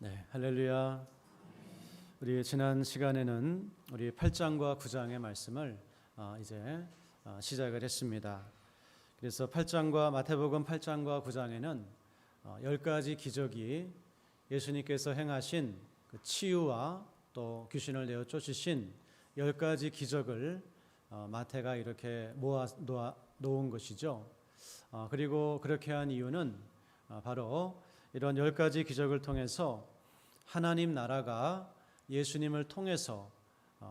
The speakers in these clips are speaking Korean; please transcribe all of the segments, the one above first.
네, 할렐루야. 우리 지난 시간에는 우리 8장과 9장의 말씀을 이제 시작을 했습니다. 그래서 8장과 마태복음 8장과 9장에는 10가지 기적이 예수님께서 행하신 그 치유와 또 귀신을 내어 쫓으신 10가지 기적을 마태가 이렇게 모아 놓은 것이죠. 그리고 그렇게 한 이유는 바로 이런 10가지 기적을 통해서 하나님 나라가 예수님을 통해서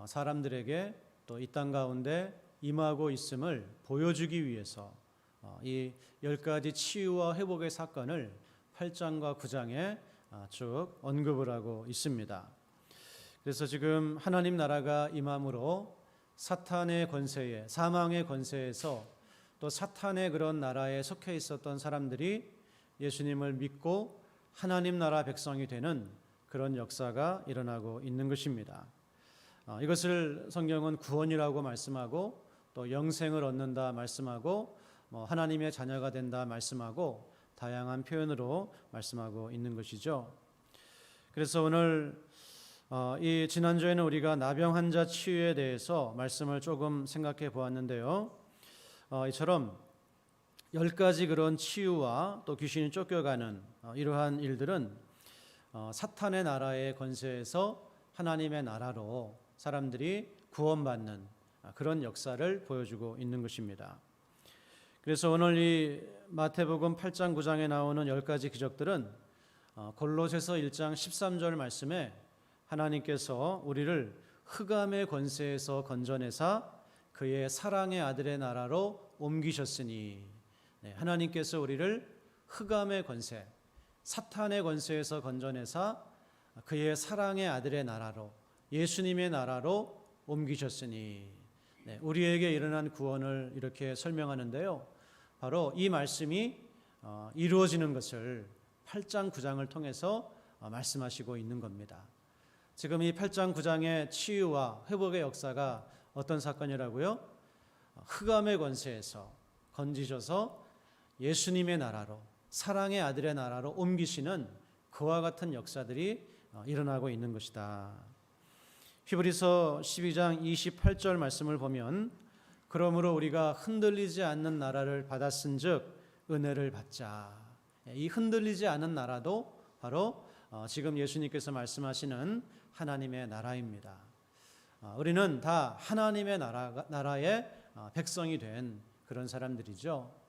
사람들에게 또 이 땅 가운데 임하고 있음을 보여주기 위해서 이 10가지 치유와 회복의 사건을 8장과 9장에 쭉 언급을 하고 있습니다. 그래서 지금 하나님 나라가 임함으로 사탄의 권세에, 사망의 권세에서 또 사탄의 그런 나라에 속해 있었던 사람들이 예수님을 믿고 하나님 나라 백성이 되는 그런 역사가 일어나고 있는 것입니다. 이것을 성경은 구원이라고 말씀하고 또 영생을 얻는다 말씀하고 하나님의 자녀가 된다 말씀하고 다양한 표현으로 말씀하고 있는 것이죠. 그래서 오늘 이 지난주에는 우리가 나병 환자 치유에 대해서 말씀을 조금 생각해 보았는데요. 이처럼 10가지 그런 치유와 또 귀신이 쫓겨가는 이러한 일들은 사탄의 나라의 권세에서 하나님의 나라로 사람들이 구원받는 그런 역사를 보여주고 있는 것입니다. 그래서 오늘 이 마태복음 8장 9장에 나오는 10가지 기적들은 골로새서 1장 13절 말씀에 하나님께서 우리를 흑암의 권세에서 건져내사 그의 사랑의 아들의 나라로 옮기셨으니, 하나님께서 우리를 흑암의 권세, 사탄의 권세에서 건져내사 그의 사랑의 아들의 나라로, 예수님의 나라로 옮기셨으니, 우리에게 일어난 구원을 이렇게 설명하는데요. 바로 이 말씀이 이루어지는 것을 8장 9장을 통해서 말씀하시고 있는 겁니다. 지금 이 8장 9장의 치유와 회복의 역사가 어떤 사건이라고요? 흑암의 권세에서 건지셔서 예수님의 나라로, 사랑의 아들의 나라로 옮기시는 그와 같은 역사들이 일어나고 있는 것이다. 히브리서 12장 28절 말씀을 보면 그러므로 우리가 흔들리지 않는 나라를 받았은즉 은혜를 받자. 이 흔들리지 않은 나라도 바로 지금 예수님께서 말씀하시는 하나님의 나라입니다. 우리는 다 하나님의 나라의 백성이 된 그런 사람들이죠.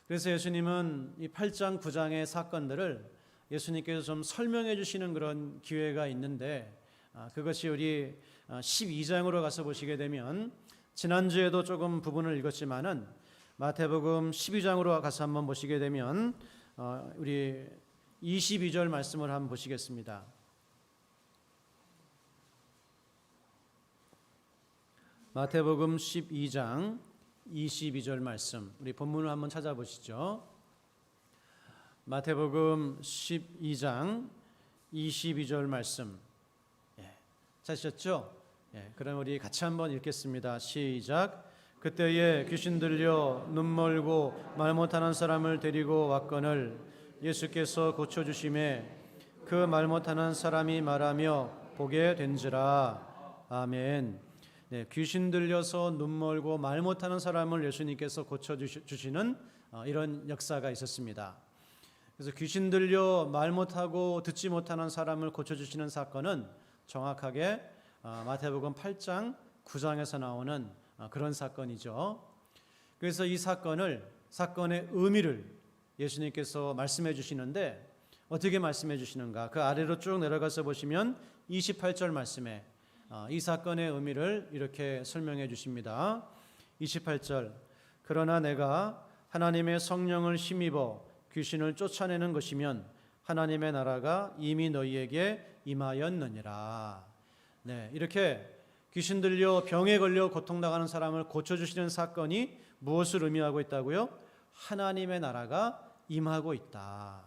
그래서 예수님은 이 8장 9장의 사건들을 예수님께서 좀 설명해 주시는 그런 기회가 있는데, 그것이 우리 12장으로 가서 보시게 되면, 지난주에도 조금 부분을 읽었지만은 마태복음 12장으로 가서 한번 보시게 되면 우리 22절 말씀을 한번 보시겠습니다. 마태복음 12장 22절 말씀, 우리 본문을 한번 찾아보시죠. 마태복음 12장 22절 말씀, 찾으셨죠? 그럼 우리 같이 한번 읽겠습니다. 시작. 그때에 귀신 들려 눈 멀고 말 못하는 사람을 데리고 왔거늘 예수께서 고쳐주심에 그 말 못하는 사람이 말하며 보게 된지라. 아멘. 귀신 들려서 눈 멀고 말 못하는 사람을 예수님께서 고쳐주시는 이런 역사가 있었습니다. 그래서 귀신 들려 말 못하고 듣지 못하는 사람을 고쳐주시는 사건은 정확하게 마태복음 8장 9장에서 나오는 그런 사건이죠. 그래서 이 사건의 의미를 예수님께서 말씀해 주시는데, 어떻게 말씀해 주시는가? 그 아래로 쭉 내려가서 보시면 28절 말씀에 이 사건의 의미를 이렇게 설명해 주십니다. 28절. 그러나 내가 하나님의 성령을 힘입어 귀신을 쫓아내는 것이면 하나님의 나라가 이미 너희에게 임하였느니라. 이렇게 귀신 들려 병에 걸려 고통당하는 사람을 고쳐주시는 사건이 무엇을 의미하고 있다고요? 하나님의 나라가 임하고 있다.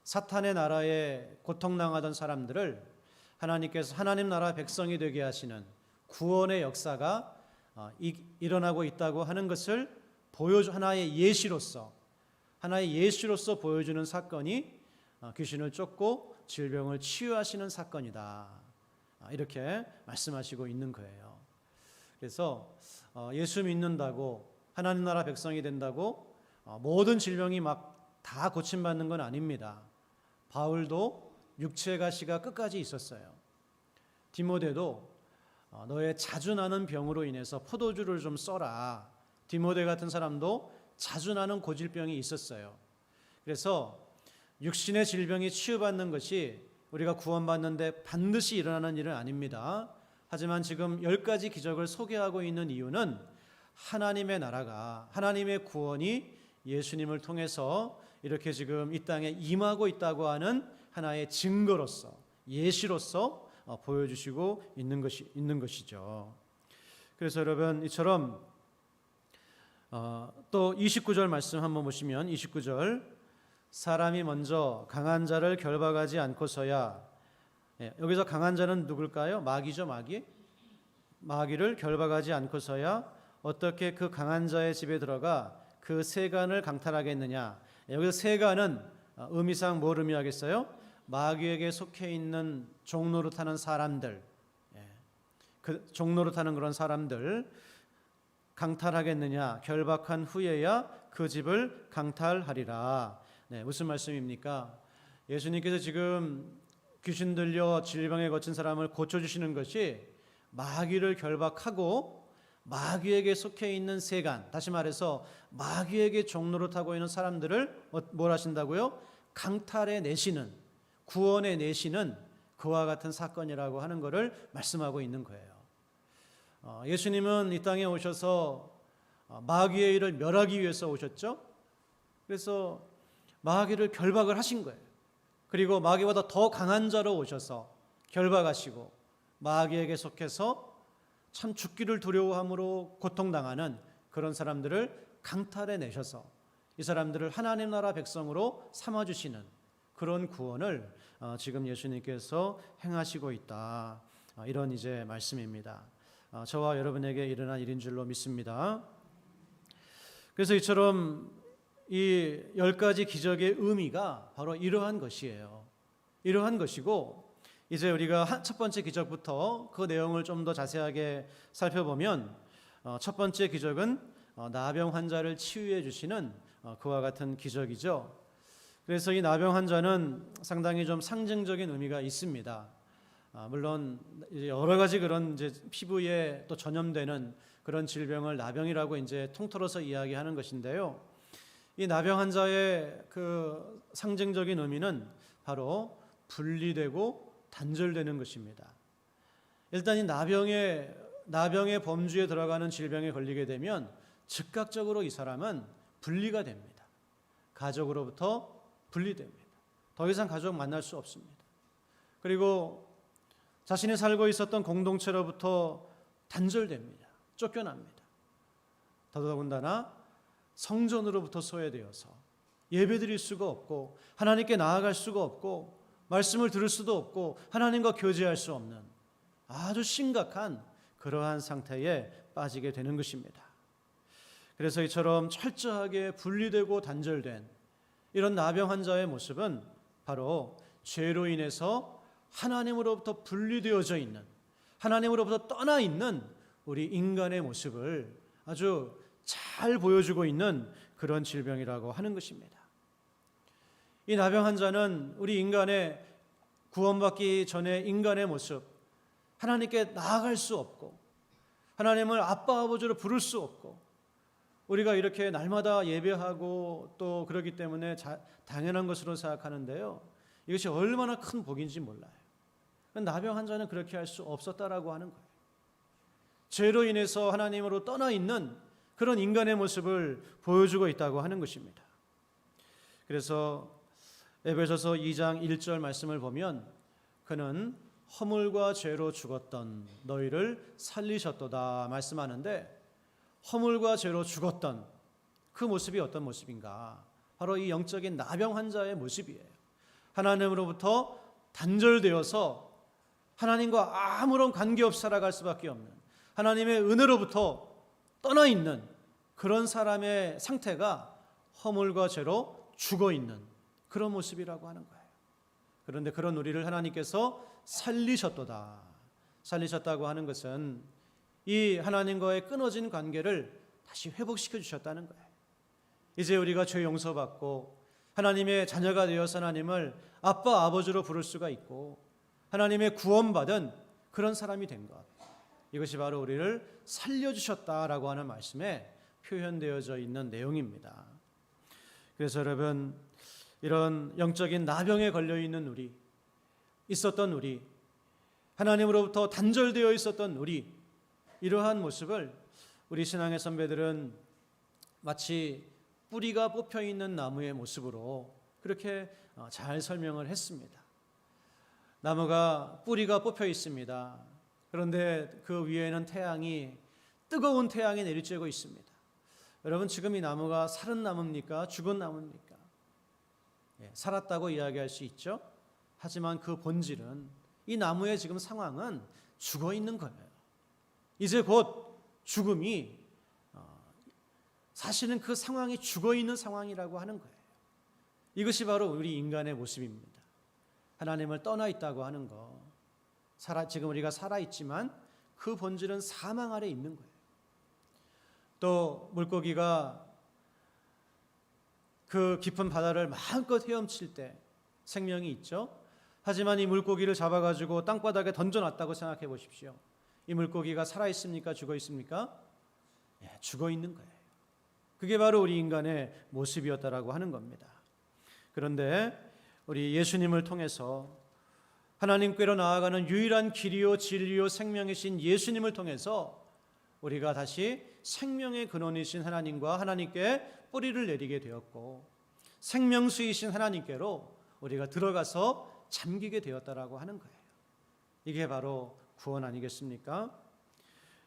사탄의 나라에 고통당하던 사람들을 하나님께서 하나님 나라 백성이 되게 하시는 구원의 역사가 일어나고 있다고 하는 것을 하나의 예시로서 보여주는 사건이 귀신을 쫓고 질병을 치유하시는 사건이다. 이렇게 말씀하시고 있는 거예요. 그래서 예수 믿는다고 하나님 나라 백성이 된다고 모든 질병이 막 다 고침받는 건 아닙니다. 바울도 육체가 씨가 끝까지 있었어요. 디모데도 너의 자주 나는 병으로 인해서 포도주를 좀 써라. 디모데 같은 사람도 자주 나는 고질병이 있었어요. 그래서 육신의 질병이 치유받는 것이 우리가 구원받는데 반드시 일어나는 일은 아닙니다. 하지만 지금 10가지 기적을 소개하고 있는 이유는 하나님의 나라가, 하나님의 구원이 예수님을 통해서 이렇게 지금 이 땅에 임하고 있다고 하는 하나의 증거로서, 예시로서 보여주시고 있는 것이죠. 그래서 여러분, 이처럼 또 29절 말씀 한번 보시면 29절, 사람이 먼저 강한 자를 결박하지 않고서야, 여기서 강한 자는 누굴까요? 마귀죠, 마귀. 마귀를 결박하지 않고서야 어떻게 그 강한 자의 집에 들어가 그 세간을 강탈하겠느냐. 여기서 세간은 의미상 뭘 의미하겠어요? 마귀에게 속해 있는 종노릇하는 사람들, 그 종노릇하는 그런 사람들 강탈하겠느냐. 결박한 후에야 그 집을 강탈하리라. 무슨 말씀입니까? 예수님께서 지금 귀신 들려 질병에 거친 사람을 고쳐주시는 것이 마귀를 결박하고 마귀에게 속해 있는 세간, 다시 말해서 마귀에게 종노릇하고 있는 사람들을 뭘 하신다고요? 강탈해 내시는, 구원해 내시는 그와 같은 사건이라고 하는 것을 말씀하고 있는 거예요. 예수님은 이 땅에 오셔서 마귀의 일을 멸하기 위해서 오셨죠. 그래서 마귀를 결박을 하신 거예요. 그리고 마귀보다 더 강한 자로 오셔서 결박하시고 마귀에게 속해서 참 죽기를 두려워함으로 고통당하는 그런 사람들을 강탈해 내셔서 이 사람들을 하나님 나라 백성으로 삼아주시는 그런 구원을 지금 예수님께서 행하시고 있다. 이런 이제 말씀입니다. 저와 여러분에게 일어난 일인 줄로 믿습니다. 그래서 이처럼 이 10가지 기적의 의미가 바로 이러한 것이에요. 이러한 것이고, 이제 우리가 첫 번째 기적부터 그 내용을 좀 더 자세하게 살펴보면, 첫 번째 기적은 나병 환자를 치유해 주시는 그와 같은 기적이죠. 그래서 이 나병 환자는 상당히 좀 상징적인 의미가 있습니다. 물론 여러 가지 그런 이제 피부에 또 전염되는 그런 질병을 나병이라고 이제 통틀어서 이야기하는 것인데요. 이 나병 환자의 그 상징적인 의미는 바로 분리되고 단절되는 것입니다. 일단 이 나병의 범주에 들어가는 질병에 걸리게 되면 즉각적으로 이 사람은 분리가 됩니다. 가족으로부터 분리됩니다. 더 이상 가족 만날 수 없습니다. 그리고 자신이 살고 있었던 공동체로부터 단절됩니다. 쫓겨납니다. 더더군다나 성전으로부터 소외되어서 예배드릴 수가 없고 하나님께 나아갈 수가 없고 말씀을 들을 수도 없고 하나님과 교제할 수 없는 아주 심각한 그러한 상태에 빠지게 되는 것입니다. 그래서 이처럼 철저하게 분리되고 단절된 이런 나병 환자의 모습은 바로 죄로 인해서 하나님으로부터 분리되어져 있는, 하나님으로부터 떠나 있는 우리 인간의 모습을 아주 잘 보여주고 있는 그런 질병이라고 하는 것입니다. 이 나병 환자는 우리 인간의 구원받기 전에 인간의 모습, 하나님께 나아갈 수 없고 하나님을 아빠 아버지로 부를 수 없고, 우리가 이렇게 날마다 예배하고 또 그러기 때문에 당연한 것으로 생각하는데요, 이것이 얼마나 큰 복인지 몰라요. 나병 환자는 그렇게 할 수 없었다라고 하는 거예요. 죄로 인해서 하나님으로 떠나 있는 그런 인간의 모습을 보여주고 있다고 하는 것입니다. 그래서 에베소서 2장 1절 말씀을 보면, 그는 허물과 죄로 죽었던 너희를 살리셨도다 말씀하는데, 허물과 죄로 죽었던 그 모습이 어떤 모습인가? 바로 이 영적인 나병 환자의 모습이에요. 하나님으로부터 단절되어서 하나님과 아무런 관계없이 살아갈 수밖에 없는, 하나님의 은혜로부터 떠나 있는 그런 사람의 상태가 허물과 죄로 죽어 있는 그런 모습이라고 하는 거예요. 그런데 그런 우리를 하나님께서 살리셨도다. 살리셨다고 하는 것은 이 하나님과의 끊어진 관계를 다시 회복시켜 주셨다는 거예요. 이제 우리가 죄 용서받고 하나님의 자녀가 되어서 하나님을 아빠, 아버지로 부를 수가 있고 하나님의 구원받은 그런 사람이 된 것. 이것이 바로 우리를 살려주셨다라고 하는 말씀에 표현되어져 있는 내용입니다. 그래서 여러분, 이런 영적인 나병에 걸려있는 우리, 있었던 우리, 하나님으로부터 단절되어 있었던 우리, 이러한 모습을 우리 신앙의 선배들은 마치 뿌리가 뽑혀있는 나무의 모습으로 그렇게 잘 설명을 했습니다. 나무가 뿌리가 뽑혀 있습니다. 그런데 그 위에는 뜨거운 태양이 내리쬐고 있습니다. 여러분, 지금 이 나무가 살은 나무입니까? 죽은 나무입니까? 살았다고 이야기할 수 있죠. 하지만 그 본질은, 이 나무의 지금 상황은 죽어 있는 거예요. 이제 곧 죽음이, 사실은 그 상황이 죽어 있는 상황이라고 하는 거예요. 이것이 바로 우리 인간의 모습입니다. 하나님을 떠나 있다고 하는 거. 지금 우리가 살아있지만 그 본질은 사망 아래 있는 거예요. 또 물고기가 그 깊은 바다를 마음껏 헤엄칠 때 생명이 있죠. 하지만 이 물고기를 잡아가지고 땅바닥에 던져놨다고 생각해 보십시오. 이 물고기가 살아있습니까? 죽어 있습니까? 죽어 있는 거예요. 그게 바로 우리 인간의 모습이었다라고 하는 겁니다. 그런데 우리 예수님을 통해서 하나님께로 나아가는 유일한 길이요 진리요 생명이신 예수님을 통해서 우리가 다시 생명의 근원이신 하나님과 하나님께 뿌리를 내리게 되었고 생명수이신 하나님께로 우리가 들어가서 잠기게 되었다라고 하는 거예요. 이게 바로 구원 아니겠습니까?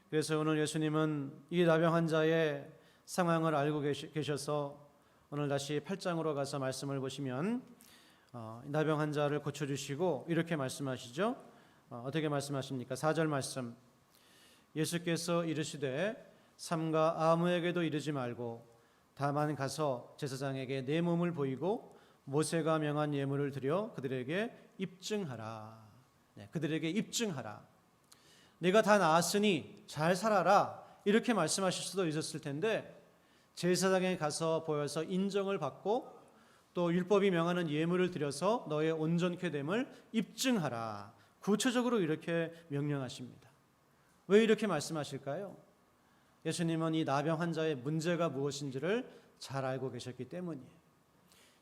그래서 오늘 예수님은 이 나병 환자의 상황을 알고 계셔서 오늘 다시 8장으로 가서 말씀을 보시면 나병 환자를 고쳐주시고 이렇게 말씀하시죠. 어떻게 말씀하십니까? 4절 말씀. 예수께서 이르시되 삼가 아무에게도 이르지 말고 다만 가서 제사장에게 내 몸을 보이고 모세가 명한 예물을 드려 그들에게 입증하라. 그들에게 입증하라. 네가 다 나았으니 잘 살아라. 이렇게 말씀하실 수도 있었을 텐데 제사장에 가서 보여서 인정을 받고 또 율법이 명하는 예물을 드려서 너의 온전케 됨을 입증하라. 구체적으로 이렇게 명령하십니다. 왜 이렇게 말씀하실까요? 예수님은 이 나병 환자의 문제가 무엇인지를 잘 알고 계셨기 때문이에요.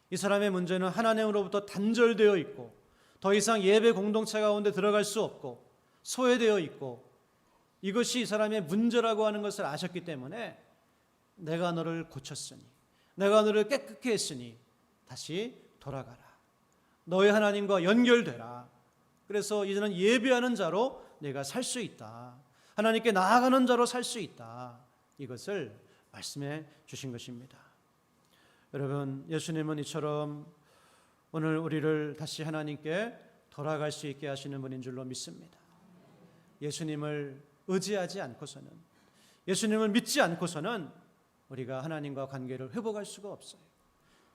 이 사람의 문제는 하나님으로부터 단절되어 있고 더 이상 예배 공동체 가운데 들어갈 수 없고 소외되어 있고 이것이 이 사람의 문제라고 하는 것을 아셨기 때문에 내가 너를 고쳤으니 내가 너를 깨끗게 했으니 다시 돌아가라. 너의 하나님과 연결되라. 그래서 이제는 예배하는 자로 내가 살 수 있다. 하나님께 나아가는 자로 살 수 있다. 이것을 말씀해 주신 것입니다. 여러분, 예수님은 이처럼 오늘 우리를 다시 하나님께 돌아갈 수 있게 하시는 분인 줄로 믿습니다. 예수님을 의지하지 않고서는, 예수님을 믿지 않고서는 우리가 하나님과 관계를 회복할 수가 없어요.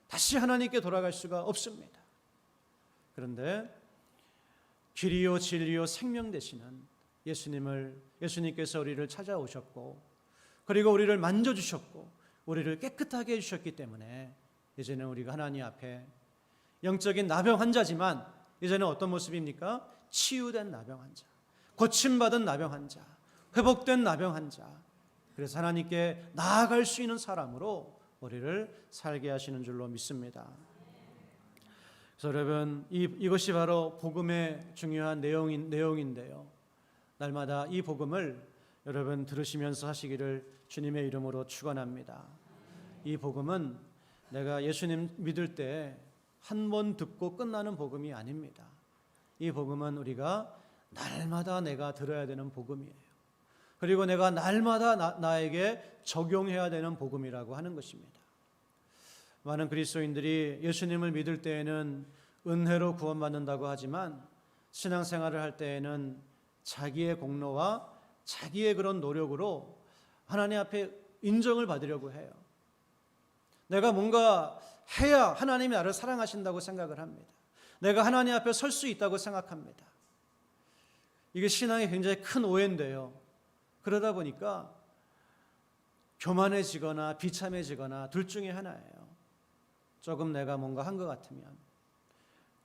다시 하나님께 돌아갈 수가 없습니다. 그런데 길이요 진리요 생명 되시는 예수님께서 우리를 찾아오셨고 그리고 우리를 만져주셨고 우리를 깨끗하게 해주셨기 때문에 이제는 우리가 하나님 앞에 영적인 나병 환자지만 이제는 어떤 모습입니까? 치유된 나병 환자, 고침받은 나병 환자, 회복된 나병 환자. 그래서 하나님께 나아갈 수 있는 사람으로 우리를 살게 하시는 줄로 믿습니다. 그래서 여러분, 이것이 바로 복음의 중요한 내용인데요. 날마다 이 복음을 여러분 들으시면서 하시기를 주님의 이름으로 축원합니다. 이 복음은 내가 예수님 믿을 때 한 번 듣고 끝나는 복음이 아닙니다. 이 복음은 우리가 날마다 내가 들어야 되는 복음이에요. 그리고 내가 날마다 나에게 적용해야 되는 복음이라고 하는 것입니다. 많은 그리스도인들이 예수님을 믿을 때에는 은혜로 구원받는다고 하지만 신앙생활을 할 때에는 자기의 공로와 자기의 그런 노력으로 하나님 앞에 인정을 받으려고 해요. 내가 뭔가 해야 하나님이 나를 사랑하신다고 생각을 합니다. 내가 하나님 앞에 설 수 있다고 생각합니다. 이게 신앙의 굉장히 큰 오해인데요. 그러다 보니까 교만해지거나 비참해지거나 둘 중에 하나예요. 조금 내가 뭔가 한 것 같으면.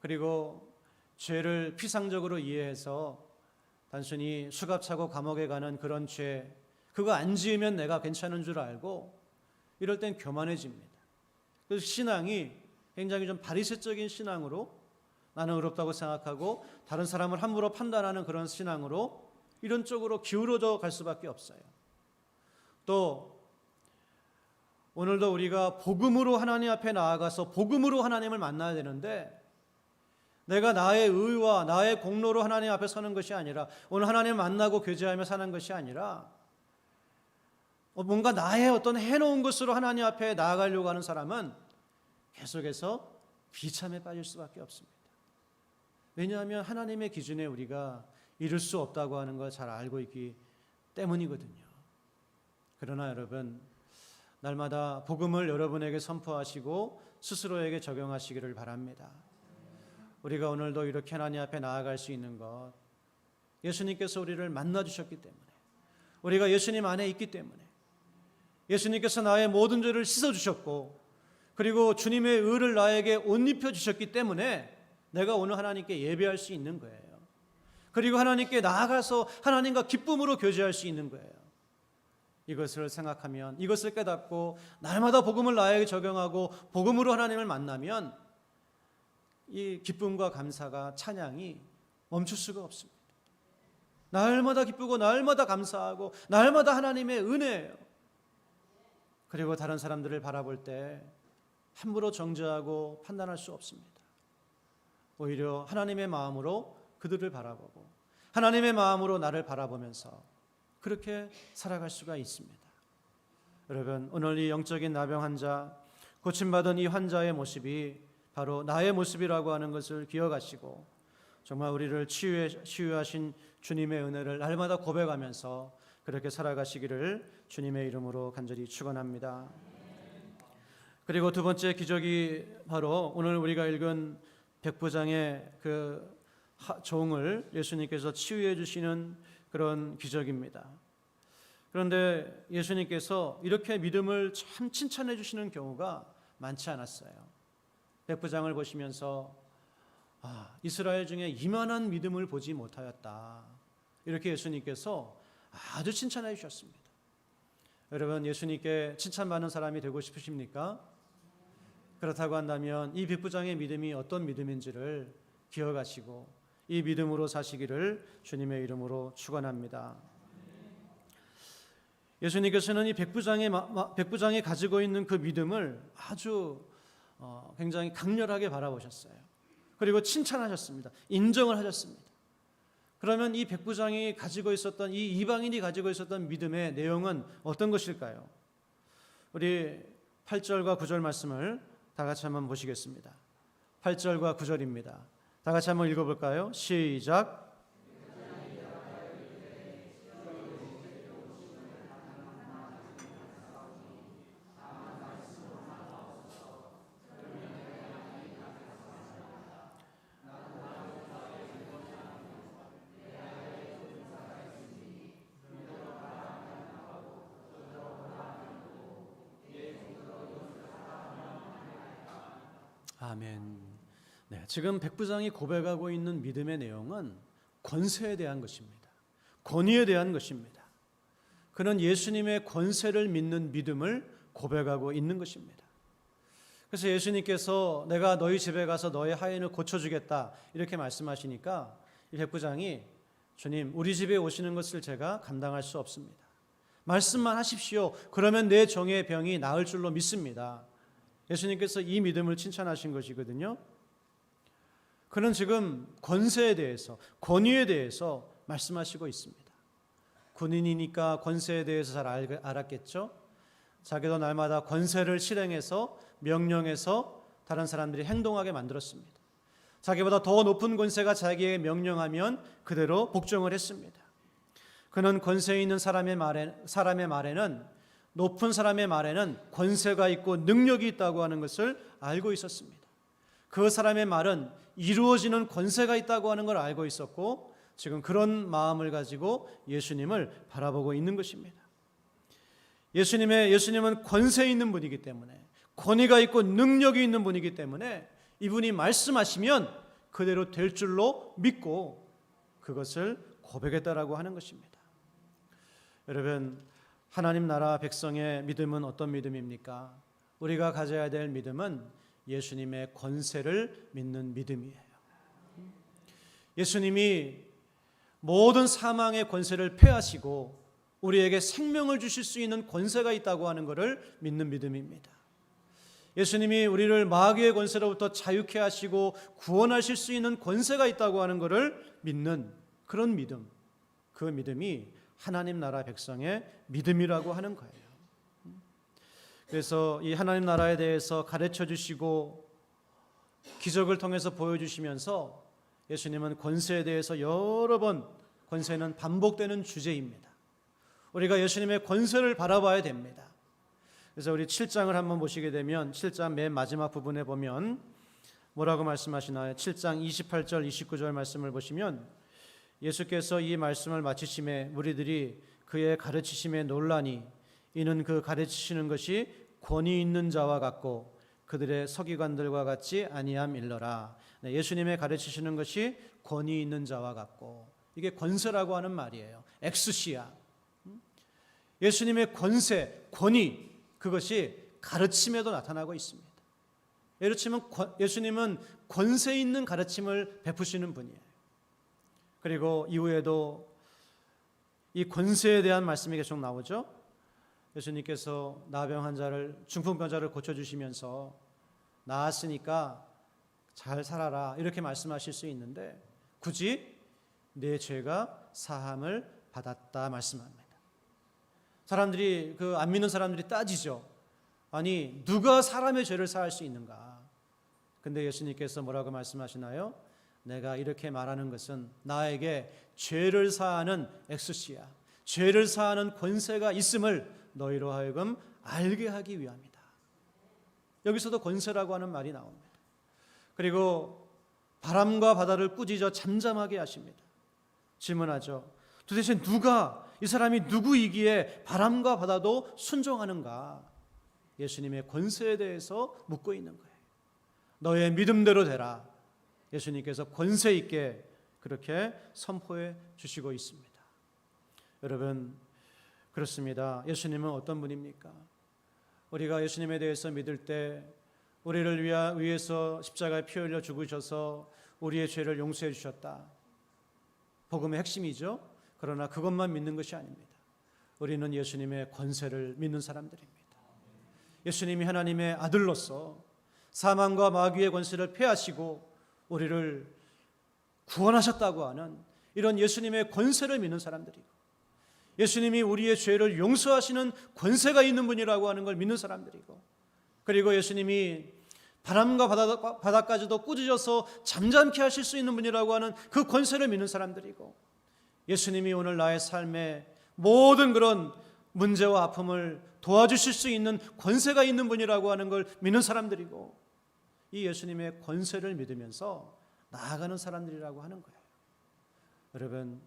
그리고 죄를 피상적으로 이해해서 단순히 수갑 차고 감옥에 가는 그런 죄, 그거 안 지으면 내가 괜찮은 줄 알고 이럴 땐 교만해집니다. 그래서 신앙이 굉장히 좀 바리새적인 신앙으로, 나는 의롭다고 생각하고 다른 사람을 함부로 판단하는 그런 신앙으로 이런 쪽으로 기울어져 갈 수밖에 없어요. 또 오늘도 우리가 복음으로 하나님 앞에 나아가서 복음으로 하나님을 만나야 되는데, 내가 나의 의와 나의 공로로 하나님 앞에 서는 것이 아니라, 오늘 하나님을 만나고 교제하며 사는 것이 아니라 뭔가 나의 어떤 해놓은 것으로 하나님 앞에 나아가려고 하는 사람은 계속해서 비참에 빠질 수밖에 없습니다. 왜냐하면 하나님의 기준에 우리가 이룰 수 없다고 하는 걸 잘 알고 있기 때문이거든요. 그러나 여러분, 날마다 복음을 여러분에게 선포하시고 스스로에게 적용하시기를 바랍니다. 우리가 오늘도 이렇게 하나님 앞에 나아갈 수 있는 것, 예수님께서 우리를 만나주셨기 때문에, 우리가 예수님 안에 있기 때문에, 예수님께서 나의 모든 죄를 씻어주셨고, 그리고 주님의 의를 나에게 옷 입혀주셨기 때문에 내가 오늘 하나님께 예배할 수 있는 거예요. 그리고 하나님께 나아가서 하나님과 기쁨으로 교제할 수 있는 거예요. 이것을 생각하면, 이것을 깨닫고 날마다 복음을 나에게 적용하고 복음으로 하나님을 만나면 이 기쁨과 감사가, 찬양이 멈출 수가 없습니다. 날마다 기쁘고 날마다 감사하고 날마다 하나님의 은혜예요. 그리고 다른 사람들을 바라볼 때 함부로 정죄하고 판단할 수 없습니다. 오히려 하나님의 마음으로 그들을 바라보고 하나님의 마음으로 나를 바라보면서 그렇게 살아갈 수가 있습니다. 여러분, 오늘 이 영적인 나병 환자, 고침받은 이 환자의 모습이 바로 나의 모습이라고 하는 것을 기억하시고, 정말 우리를 치유하신 주님의 은혜를 날마다 고백하면서 그렇게 살아가시기를 주님의 이름으로 간절히 축원합니다. 그리고 두 번째 기적이 바로 오늘 우리가 읽은 백부장의 그 종을 예수님께서 치유해 주시는 그런 기적입니다. 그런데 예수님께서 이렇게 믿음을 참 칭찬해 주시는 경우가 많지 않았어요. 백부장을 보시면서 이스라엘 중에 이만한 믿음을 보지 못하였다, 이렇게 예수님께서 아주 칭찬해 주셨습니다. 여러분, 예수님께 칭찬받는 사람이 되고 싶으십니까? 그렇다고 한다면 이 백부장의 믿음이 어떤 믿음인지를 기억하시고 이 믿음으로 사시기를 주님의 이름으로 축원합니다. 예수님께서는 이 백부장이 가지고 있는 그 믿음을 아주 굉장히 강렬하게 바라보셨어요. 그리고 칭찬하셨습니다. 인정을 하셨습니다. 그러면 이 백부장이 가지고 있었던, 이 이방인이 가지고 있었던 믿음의 내용은 어떤 것일까요? 우리 8절과 9절 말씀을 다 같이 한번 보시겠습니다. 8절과 9절입니다. 다 같이 한번 읽어볼까요? 시작. 아멘. 네, 지금 백부장이 고백하고 있는 믿음의 내용은 권세에 대한 것입니다. 권위에 대한 것입니다. 그는 예수님의 권세를 믿는 믿음을 고백하고 있는 것입니다. 그래서 예수님께서 내가 너희 집에 가서 너의 하인을 고쳐주겠다, 이렇게 말씀하시니까 이 백부장이, 주님, 우리 집에 오시는 것을 제가 감당할 수 없습니다. 말씀만 하십시오. 그러면 내 종의 병이 나을 줄로 믿습니다. 예수님께서 이 믿음을 칭찬하신 것이거든요. 그는 지금 권세에 대해서, 권위에 대해서 말씀하시고 있습니다. 군인이니까 권세에 대해서 잘 알았겠죠. 자기도 날마다 권세를 실행해서 명령해서 다른 사람들이 행동하게 만들었습니다. 자기보다 더 높은 권세가 자기에게 명령하면 그대로 복종을 했습니다. 그는 권세 있는 사람의 말에는, 높은 사람의 말에는 권세가 있고 능력이 있다고 하는 것을 알고 있었습니다. 그 사람의 말은 이루어지는 권세가 있다고 하는 걸 알고 있었고 지금 그런 마음을 가지고 예수님을 바라보고 있는 것입니다. 예수님은 권세 있는 분이기 때문에, 권위가 있고 능력이 있는 분이기 때문에 이분이 말씀하시면 그대로 될 줄로 믿고 그것을 고백했다라고 하는 것입니다. 여러분, 하나님 나라 백성의 믿음은 어떤 믿음입니까? 우리가 가져야 될 믿음은 예수님의 권세를 믿는 믿음이에요. 예수님이 모든 사망의 권세를 폐하시고 우리에게 생명을 주실 수 있는 권세가 있다고 하는 것을 믿는 믿음입니다. 예수님이 우리를 마귀의 권세로부터 자유케 하시고 구원하실 수 있는 권세가 있다고 하는 것을 믿는 그런 믿음, 그 믿음이 하나님 나라 백성의 믿음이라고 하는 거예요. 그래서 이 하나님 나라에 대해서 가르쳐 주시고 기적을 통해서 보여주시면서 예수님은 권세에 대해서 여러 번, 권세는 반복되는 주제입니다. 우리가 예수님의 권세를 바라봐야 됩니다. 그래서 우리 7장을 한번 보시게 되면 7장 맨 마지막 부분에 보면 뭐라고 말씀하시나요? 7장 28절 29절 말씀을 보시면 예수께서 이 말씀을 마치심에 무리들이 그의 가르치심에 놀라니 이는 그 가르치시는 것이 권위 있는 자와 같고 그들의 서기관들과 같지 아니함일러라. 예수님의 가르치시는 것이 권위 있는 자와 같고, 이게 권세라고 하는 말이에요. 엑스시아. 예수님의 권세, 권위, 그것이 가르침에도 나타나고 있습니다. 예를 들면 예수님은 권세 있는 가르침을 베푸시는 분이에요. 그리고 이후에도 이 권세에 대한 말씀이 계속 나오죠. 예수님께서 나병 환자를, 중풍병자를 고쳐주시면서 나았으니까 잘 살아라 이렇게 말씀하실 수 있는데 굳이 내 죄가 사함을 받았다 말씀합니다. 사람들이, 안 믿는 사람들이 따지죠. 아니, 누가 사람의 죄를 사할 수 있는가? 근데 예수님께서 뭐라고 말씀하시나요? 내가 이렇게 말하는 것은 나에게 죄를 사하는 엑스시아, 죄를 사하는 권세가 있음을 너희로 하여금 알게 하기 위함이다. 여기서도 권세라고 하는 말이 나옵니다. 그리고 바람과 바다를 꾸짖어 잠잠하게 하십니다. 질문하죠. 도대체 이 사람이 누구이기에 바람과 바다도 순종하는가? 예수님의 권세에 대해서 묻고 있는 거예요. 너의 믿음대로 되라. 예수님께서 권세 있게 그렇게 선포해 주시고 있습니다. 여러분, 그렇습니다. 예수님은 어떤 분입니까? 우리가 예수님에 대해서 믿을 때 우리를 위해서 십자가에 피 흘려 죽으셔서 우리의 죄를 용서해 주셨다. 복음의 핵심이죠. 그러나 그것만 믿는 것이 아닙니다. 우리는 예수님의 권세를 믿는 사람들입니다. 예수님이 하나님의 아들로서 사망과 마귀의 권세를 폐하시고 우리를 구원하셨다고 하는 이런 예수님의 권세를 믿는 사람들이고, 예수님이 우리의 죄를 용서하시는 권세가 있는 분이라고 하는 걸 믿는 사람들이고, 그리고 예수님이 바람과 바다까지도 꾸짖어서 잠잠케 하실 수 있는 분이라고 하는 그 권세를 믿는 사람들이고, 예수님이 오늘 나의 삶에 모든 그런 문제와 아픔을 도와주실 수 있는 권세가 있는 분이라고 하는 걸 믿는 사람들이고, 이 예수님의 권세를 믿으면서 나아가는 사람들이라고 하는 거예요. 여러분,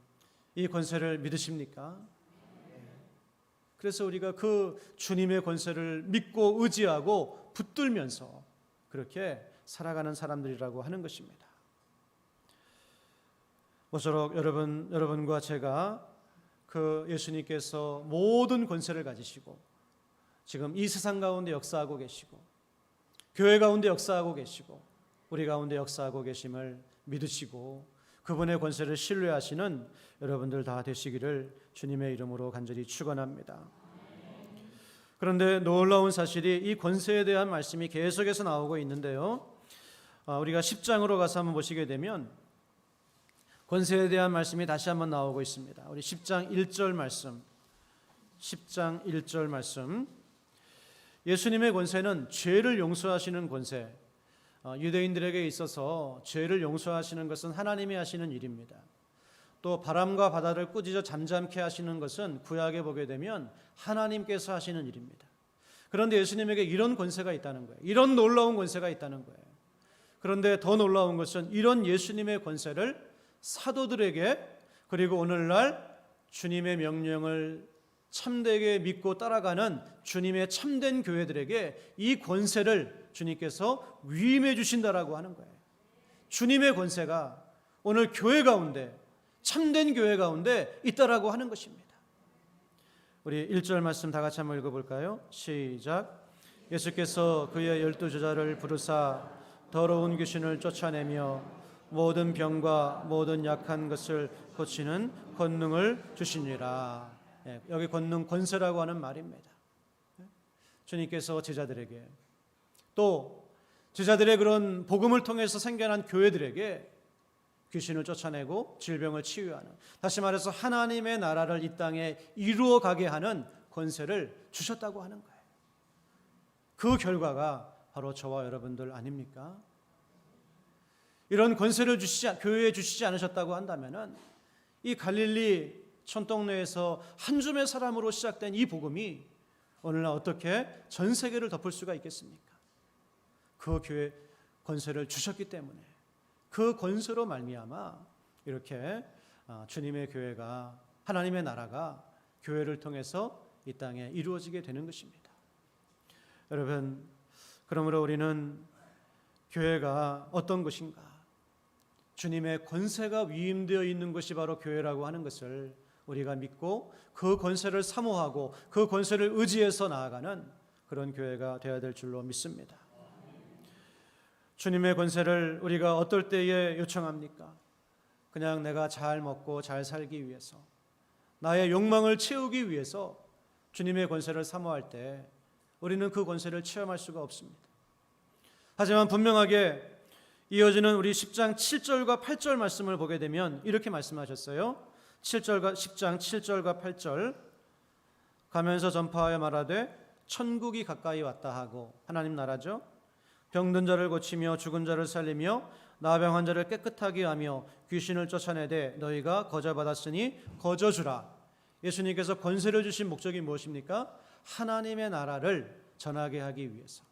이 권세를 믿으십니까? 그래서 우리가 그 주님의 권세를 믿고 의지하고 붙들면서 그렇게 살아가는 사람들이라고 하는 것입니다. 모쪼록 여러분과 제가 그 예수님께서 모든 권세를 가지시고 지금 이 세상 가운데 역사하고 계시고 교회 가운데 역사하고 계시고 우리 가운데 역사하고 계심을 믿으시고 그분의 권세를 신뢰하시는 여러분들 다 되시기를 주님의 이름으로 간절히 축원합니다. 그런데 놀라운 사실이 이 권세에 대한 말씀이 계속해서 나오고 있는데요. 우리가 10장으로 가서 한번 보시게 되면 권세에 대한 말씀이 다시 한번 나오고 있습니다. 우리 10장 1절 말씀, 10장 1절 말씀. 예수님의 권세는 죄를 용서하시는 권세. 유대인들에게 있어서 죄를 용서하시는 것은 하나님이 하시는 일입니다. 또 바람과 바다를 꾸짖어 잠잠케 하시는 것은 구약에 보게 되면 하나님께서 하시는 일입니다. 그런데 예수님에게 이런 권세가 있다는 거예요. 이런 놀라운 권세가 있다는 거예요. 그런데 더 놀라운 것은 이런 예수님의 권세를 사도들에게, 그리고 오늘날 주님의 명령을 참되게 믿고 따라가는 주님의 참된 교회들에게 이 권세를 주님께서 위임해 주신다라고 하는 거예요. 주님의 권세가 오늘 교회 가운데, 참된 교회 가운데 있다라고 하는 것입니다. 우리 1절 말씀 다 같이 한번 읽어볼까요? 시작. 예수께서 그의 12제자를 부르사 더러운 귀신을 쫓아내며 모든 병과 모든 약한 것을 고치는 권능을 주시니라. 여기 권능, 권세라고 하는 말입니다. 주님께서 제자들에게, 또 제자들의 그런 복음을 통해서 생겨난 교회들에게 귀신을 쫓아내고 질병을 치유하는, 다시 말해서 하나님의 나라를 이 땅에 이루어 가게 하는 권세를 주셨다고 하는 거예요. 그 결과가 바로 저와 여러분들 아닙니까? 이런 권세를 교회에 주시지 않으셨다고 한다면은 이 갈릴리 촌동네에서 한 줌의 사람으로 시작된 이 복음이 오늘날 어떻게 전 세계를 덮을 수가 있겠습니까? 그 교회 권세를 주셨기 때문에, 그 권세로 말미암아 이렇게 주님의 교회가, 하나님의 나라가 교회를 통해서 이 땅에 이루어지게 되는 것입니다. 여러분, 그러므로 우리는 교회가 어떤 것인가, 주님의 권세가 위임되어 있는 것이 바로 교회라고 하는 것을 우리가 믿고 그 권세를 사모하고 그 권세를 의지해서 나아가는 그런 교회가 되어야 될 줄로 믿습니다. 주님의 권세를 우리가 어떨 때에 요청합니까? 그냥 내가 잘 먹고 잘 살기 위해서, 나의 욕망을 채우기 위해서 주님의 권세를 사모할 때 우리는 그 권세를 체험할 수가 없습니다. 하지만 분명하게 이어지는 우리 10장 7절과 8절 말씀을 보게 되면 이렇게 말씀하셨어요. 10장 7절과 8절, 가면서 전파하여 말하되 천국이 가까이 왔다 하고, 하나님 나라죠. 병든 자를 고치며 죽은 자를 살리며 나병한 자를 깨끗하게 하며 귀신을 쫓아내되 너희가 거저 받았으니 거저 주라. 예수님께서 권세를 주신 목적이 무엇입니까? 하나님의 나라를 전하게 하기 위해서,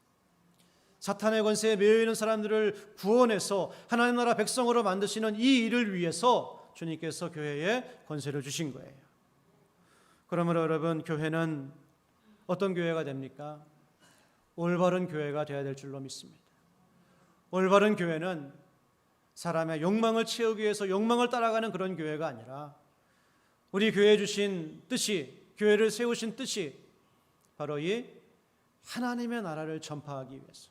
사탄의 권세에 매여 있는 사람들을 구원해서 하나님 나라 백성으로 만드시는 이 일을 위해서 주님께서 교회에 권세를 주신 거예요. 그러므로 여러분, 교회는 어떤 교회가 됩니까? 올바른 교회가 되어야 될 줄로 믿습니다. 올바른 교회는 사람의 욕망을 채우기 위해서 욕망을 따라가는 그런 교회가 아니라, 우리 교회에 주신 뜻이, 교회를 세우신 뜻이 바로 이 하나님의 나라를 전파하기 위해서,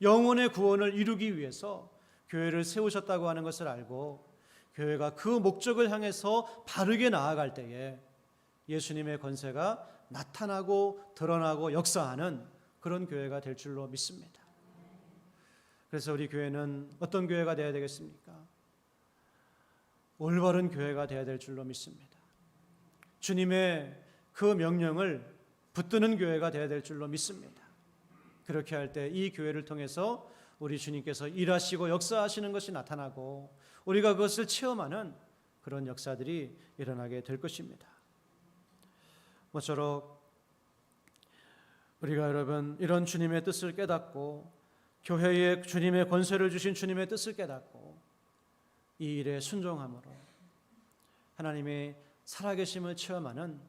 영혼의 구원을 이루기 위해서 교회를 세우셨다고 하는 것을 알고 교회가 그 목적을 향해서 바르게 나아갈 때에 예수님의 권세가 나타나고 드러나고 역사하는 그런 교회가 될 줄로 믿습니다. 그래서 우리 교회는 어떤 교회가 되어야 되겠습니까? 올바른 교회가 되어야 될 줄로 믿습니다. 주님의 그 명령을 붙드는 교회가 되어야 될 줄로 믿습니다. 그렇게 할 때 이 교회를 통해서 우리 주님께서 일하시고 역사하시는 것이 나타나고 우리가 그것을 체험하는 그런 역사들이 일어나게 될 것입니다. 모쪼록 우리가 여러분 이런 주님의 뜻을 깨닫고 교회에 주님의 권세를 주신 주님의 뜻을 깨닫고 이 일에 순종함으로 하나님의 살아계심을 체험하는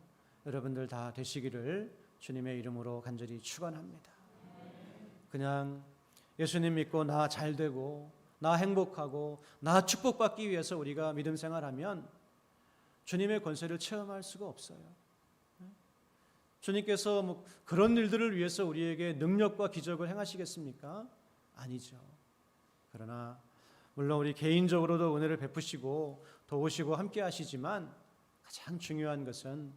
여러분들 다 되시기를 주님의 이름으로 간절히 축원합니다. 그냥 예수님 믿고 나 잘되고 나 행복하고 나 축복받기 위해서 우리가 믿음 생활하면 주님의 권세를 체험할 수가 없어요. 주님께서 뭐 그런 일들을 위해서 우리에게 능력과 기적을 행하시겠습니까? 아니죠. 그러나 물론 우리 개인적으로도 은혜를 베푸시고 도우시고 함께 하시지만 가장 중요한 것은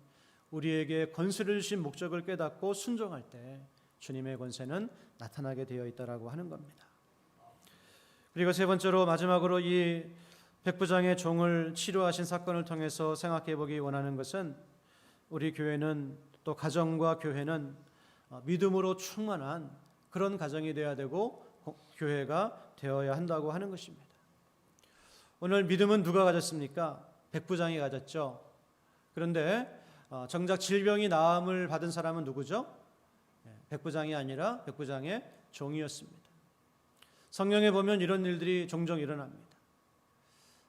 우리에게 권세를 주신 목적을 깨닫고 순종할 때 주님의 권세는 나타나게 되어 있다라고 하는 겁니다. 그리고 세 번째로 마지막으로 이 백부장의 종을 치료하신 사건을 통해서 생각해 보기 원하는 것은 우리 교회는 또 가정과 교회는 믿음으로 충만한 그런 가정이 되어야 되고 교회가 되어야 한다고 하는 것입니다. 오늘 믿음은 누가 가졌습니까? 백부장이 가졌죠. 그런데 정작 질병이 나음을 받은 사람은 누구죠? 백부장이 아니라 백부장의 종이었습니다. 성경에 보면 이런 일들이 종종 일어납니다.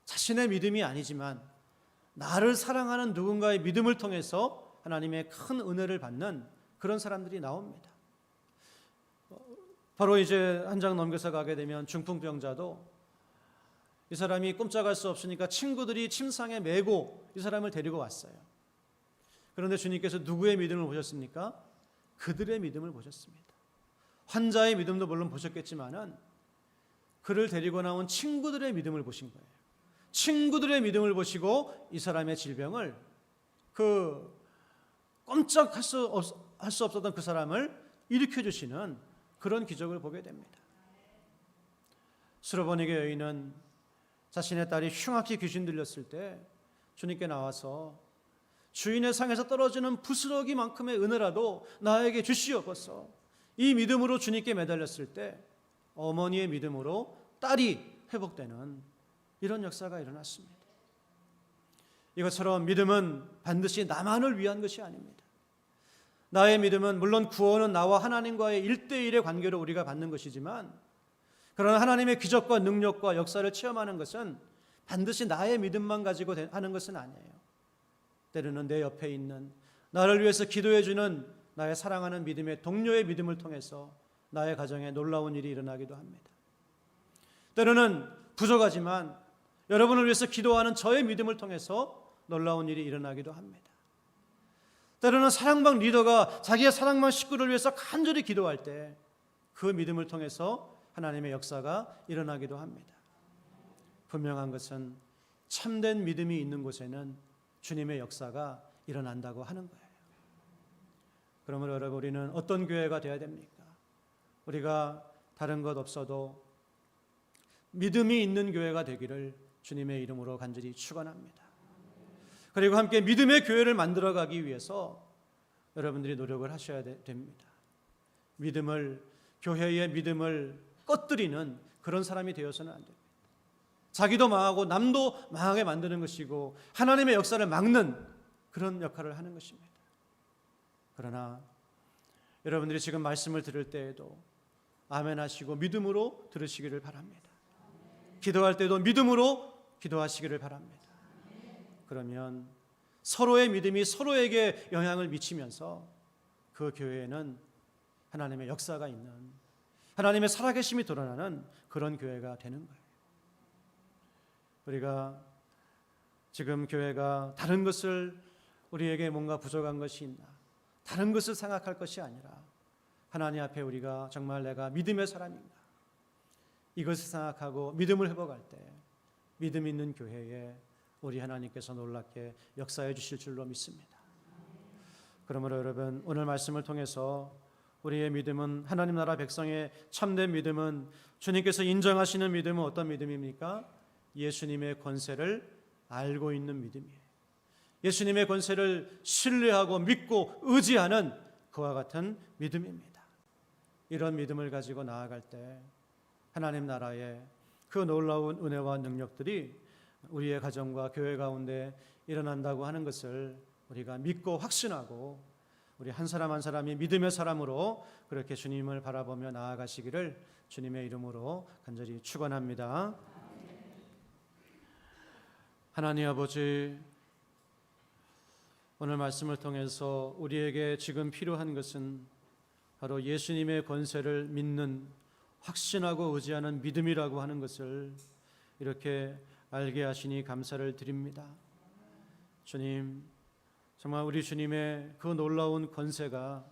자신의 믿음이 아니지만 나를 사랑하는 누군가의 믿음을 통해서 하나님의 큰 은혜를 받는 그런 사람들이 나옵니다. 바로 이제 한 장 넘겨서 가게 되면 중풍병자도 이 사람이 꼼짝할 수 없으니까 친구들이 침상에 메고 이 사람을 데리고 왔어요. 그런데 주님께서 누구의 믿음을 보셨습니까? 그들의 믿음을 보셨습니다. 환자의 믿음도 물론 보셨겠지만은 그를 데리고 나온 친구들의 믿음을 보신 거예요. 친구들의 믿음을 보시고 이 사람의 질병을 꼼짝할 수 없었던 그 사람을 일으켜 주시는 그런 기적을 보게 됩니다. 수로보니게 여인은 자신의 딸이 흉악히 귀신 들렸을 때 주님께 나와서 주인의 상에서 떨어지는 부스러기만큼의 은혜라도 나에게 주시옵소서. 이 믿음으로 주님께 매달렸을 때 어머니의 믿음으로 딸이 회복되는 이런 역사가 일어났습니다. 이것처럼 믿음은 반드시 나만을 위한 것이 아닙니다. 나의 믿음은 물론 구원은 나와 하나님과의 1대1의 관계로 우리가 받는 것이지만 그러나 하나님의 기적과 능력과 역사를 체험하는 것은 반드시 나의 믿음만 가지고 하는 것은 아니에요. 때로는 내 옆에 있는 나를 위해서 기도해 주는 나의 사랑하는 믿음의 동료의 믿음을 통해서 나의 가정에 놀라운 일이 일어나기도 합니다. 때로는 부족하지만 여러분을 위해서 기도하는 저의 믿음을 통해서 놀라운 일이 일어나기도 합니다. 때로는 사랑방 리더가 자기의 사랑방 식구를 위해서 간절히 기도할 때 그 믿음을 통해서 하나님의 역사가 일어나기도 합니다. 분명한 것은 참된 믿음이 있는 곳에는 주님의 역사가 일어난다고 하는 거예요. 그러므로 여러분, 우리는 어떤 교회가 되어야 됩니까? 우리가 다른 것 없어도 믿음이 있는 교회가 되기를 주님의 이름으로 간절히 축원합니다. 그리고 함께 믿음의 교회를 만들어가기 위해서 여러분들이 노력을 하셔야 됩니다. 교회의 믿음을 꺼뜨리는 그런 사람이 되어서는 안 됩니다. 자기도 망하고 남도 망하게 만드는 것이고 하나님의 역사를 막는 그런 역할을 하는 것입니다. 그러나 여러분들이 지금 말씀을 들을 때에도 아멘 하시고 믿음으로 들으시기를 바랍니다. 기도할 때도 믿음으로 기도하시기를 바랍니다. 그러면 서로의 믿음이 서로에게 영향을 미치면서 그 교회에는 하나님의 역사가 있는, 하나님의 살아계심이 드러나는 그런 교회가 되는 거예요. 우리가 지금 교회가 다른 것을, 우리에게 뭔가 부족한 것이 있나, 다른 것을 생각할 것이 아니라 하나님 앞에 우리가 정말 내가 믿음의 사람인가, 이것을 생각하고 믿음을 회복할 때 믿음 있는 교회에 우리 하나님께서 놀랍게 역사해 주실 줄로 믿습니다. 그러므로 여러분, 오늘 말씀을 통해서 우리의 믿음은, 하나님 나라 백성의 참된 믿음은, 주님께서 인정하시는 믿음은 어떤 믿음입니까? 예수님의 권세를 알고 있는 믿음이에요. 예수님의 권세를 신뢰하고 믿고 의지하는 그와 같은 믿음입니다. 이런 믿음을 가지고 나아갈 때 하나님 나라의 그 놀라운 은혜와 능력들이 우리의 가정과 교회 가운데 일어난다고 하는 것을 우리가 믿고 확신하고 우리 한 사람 한 사람이 믿음의 사람으로 그렇게 주님을 바라보며 나아가시기를 주님의 이름으로 간절히 축원합니다. 하나님 아버지, 오늘 말씀을 통해서 우리에게 지금 필요한 것은 바로 예수님의 권세를 믿는, 확신하고 의지하는 믿음이라고 하는 것을 이렇게 알게 하시니 감사를 드립니다. 주님, 정말 우리 주님의 그 놀라운 권세가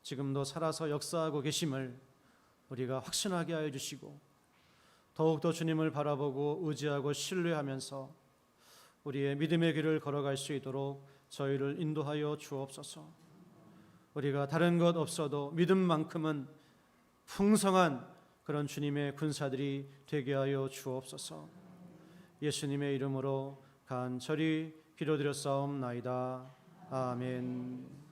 지금도 살아서 역사하고 계심을 우리가 확신하게 하여 주시고 더욱더 주님을 바라보고 의지하고 신뢰하면서 우리의 믿음의 길을 걸어갈 수 있도록 저희를 인도하여 주옵소서. 우리가 다른 것 없어도 믿음만큼은 풍성한 그런 주님의 군사들이 되게 하여 주옵소서. 예수님의 이름으로 간절히 기도드렸사옵나이다. 아멘.